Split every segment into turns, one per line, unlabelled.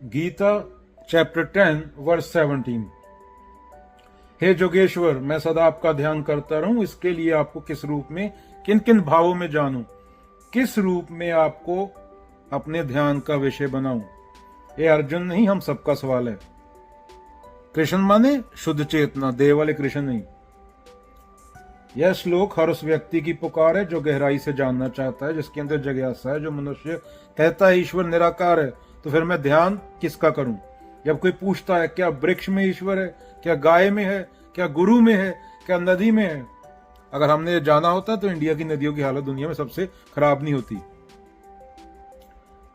Gita chapter 10 verse 17। हे जोगेश्वर, मैं सदा आपका ध्यान करता रहूं, इसके लिए आपको किस रूप में, किन किन भावों में जानूं, किस रूप में आपको अपने ध्यान का विषय बनाऊं। ये अर्जुन नहीं, हम सबका सवाल है। कृष्ण माने शुद्ध चेतना, देव वाले कृष्ण नहीं। यह श्लोक हर उस व्यक्ति की पुकार है जो गहराई से जानना चाहता है, जिसके अंदर जिज्ञासा है। जो मनुष्य कहता है ईश्वर निराकार है, तो फिर मैं ध्यान किसका करूं। जब कोई पूछता है क्या वृक्ष में ईश्वर है, क्या गाय में है, क्या गुरु में है, क्या नदी में है, अगर हमने जाना होता तो इंडिया की नदियों की हालत दुनिया में सबसे खराब नहीं होती।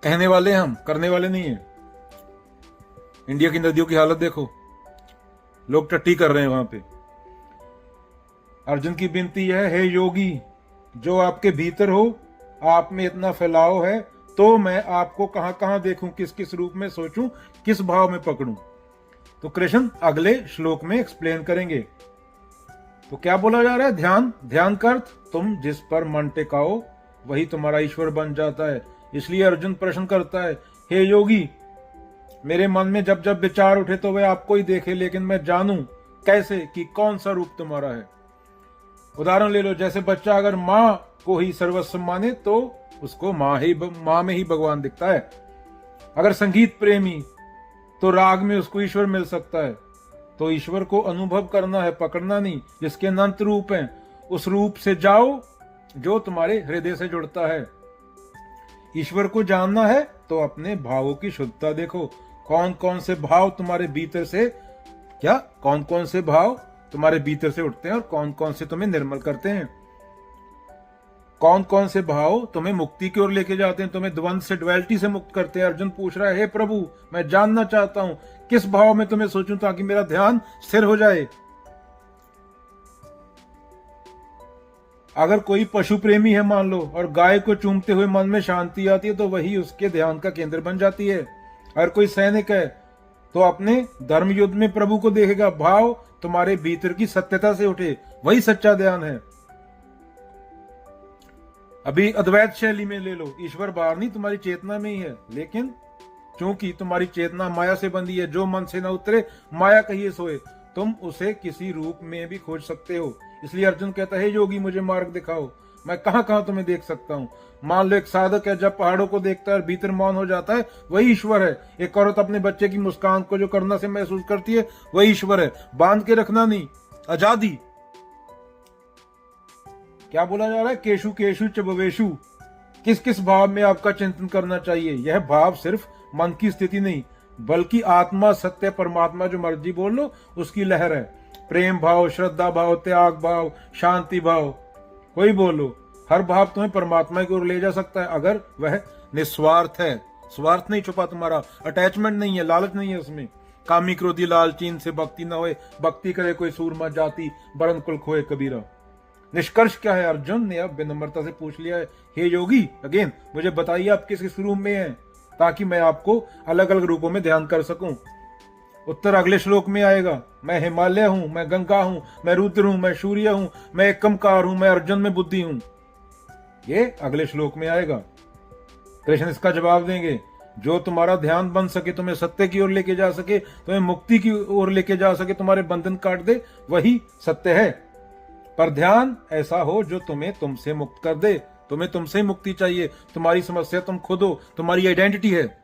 कहने वाले हम, करने वाले नहीं है। इंडिया की नदियों की हालत देखो, लोग टट्टी कर रहे हैं वहां पे। अर्जुन की विनती है, हे योगी, जो आपके भीतर हो, आप में इतना फैलाव है, तो मैं आपको कहां कहां देखूं, किस किस रूप में सोचूं, किस भाव में पकड़ूं। तो कृष्ण अगले श्लोक में एक्सप्लेन करेंगे। तो क्या बोला जा रहा है? ध्यान, ध्यान का अर्थ तुम जिस पर मन टिकाओ वही तुम्हारा ईश्वर बन जाता है। इसलिए अर्जुन प्रश्न करता है, हे योगी, मेरे मन में जब जब विचार उठे तो वह आपको ही देखे, लेकिन मैं जानूं कैसे कि कौन सा रूप तुम्हारा है। उदाहरण ले लो, जैसे बच्चा अगर माँ को ही सर्वस्व माने तो उसको माँ में ही भगवान दिखता है। अगर संगीत प्रेमी तो राग में उसको ईश्वर मिल सकता है। तो ईश्वर को अनुभव करना है, पकड़ना नहीं। जिसके अनंत रूप हैं, उस रूप से जाओ जो तुम्हारे हृदय से जुड़ता है। ईश्वर को जानना है तो अपने भावों की शुद्धता देखो। कौन कौन से भाव तुम्हारे भीतर से, क्या कौन कौन से भाव तुम्हारे भीतर से उठते हैं और कौन कौन से तुम्हें निर्मल करते हैं। कौन कौन से भाव तुम्हें मुक्ति की ओर लेके जाते हैं, तुम्हें द्वंद से, ड्युअलिटी से मुक्त करते हैं। अर्जुन पूछ रहा है, हे प्रभु, मैं जानना चाहता हूं किस भाव में तुम्हें सोचूं ताकि मेरा ध्यान स्थिर हो जाए। अगर कोई पशु प्रेमी है मान लो, और गाय को चूमते हुए मन में शांति आती है, तो वही उसके ध्यान का केंद्र बन जाती है। अगर कोई सैनिक है तो अपने धर्म युद्ध में प्रभु को देखेगा। भाव तुम्हारे भीतर की सत्यता से उठे, वही सच्चा ध्यान है। अभी अद्वैत शैली में ले लो, ईश्वर बाहर नहीं, तुम्हारी चेतना में ही है। लेकिन क्योंकि तुम्हारी चेतना माया से बंधी है, जो मन से न उतरे माया कहिए सोए, तुम उसे किसी रूप में भी खोज सकते हो। इसलिए अर्जुन कहता है, योगी, मुझे मार्ग दिखाओ, मैं कहां कहां तुम्हें देख सकता हूं। मान लो एक साधक है, जब पहाड़ों को देखता है और भीतर मौन हो जाता है, वही ईश्वर है। एक औरत अपने बच्चे की मुस्कान को जो करना से महसूस करती है, वही ईश्वर है। बांध के रखना नहीं, आजादी। क्या बोला जा रहा है? केशु केशु च भवेषु, किस किस भाव में आपका चिंतन करना चाहिए। यह भाव सिर्फ मन की स्थिति नहीं, बल्कि आत्मा, सत्य, परमात्मा, जो मर्जी बोल लो, उसकी लहर है। प्रेम भाव, श्रद्धा भाव, त्याग भाव, शांति भाव, कोई बोलो, हर भाव तुम्हें परमात्मा की ओर ले जा सकता है, अगर वह निस्वार्थ है। स्वार्थ नहीं छुपा तुम्हारा, अटैचमेंट नहीं है, लालच नहीं है उसमें। कामी क्रोधी लालचीन से भक्ति न होए, भक्ति करे कोई सूरमा जाति, बरन कुल खोए कबीरा। निष्कर्ष क्या है? अर्जुन ने अब विनम्रता से पूछ लिया है, हे योगी, अगेन मुझे बताइए आप किस किस रूप में हैं, ताकि मैं आपको अलग अलग रूपों में ध्यान कर सकूं। उत्तर अगले श्लोक में आएगा। मैं हिमालय हूं, मैं गंगा हूं, मैं रुद्र हूं, मैं सूर्य हूं, मैं एकमकार हूं, मैं अर्जुन में बुद्धि हूं। ये अगले श्लोक में आएगा। कृष्ण इसका जवाब देंगे। जो तुम्हारा ध्यान बन सके, तुम्हें सत्य की ओर लेके जा सके, तुम्हें मुक्ति की ओर लेके जा सके, तुम्हारे बंधन काट दे, वही सत्य है। पर ध्यान ऐसा हो जो तुम्हें तुमसे मुक्त कर दे। तुम्हें तुमसे ही मुक्ति चाहिए। तुम्हारी समस्या तुम खुद हो, तुम्हारी आइडेंटिटी है।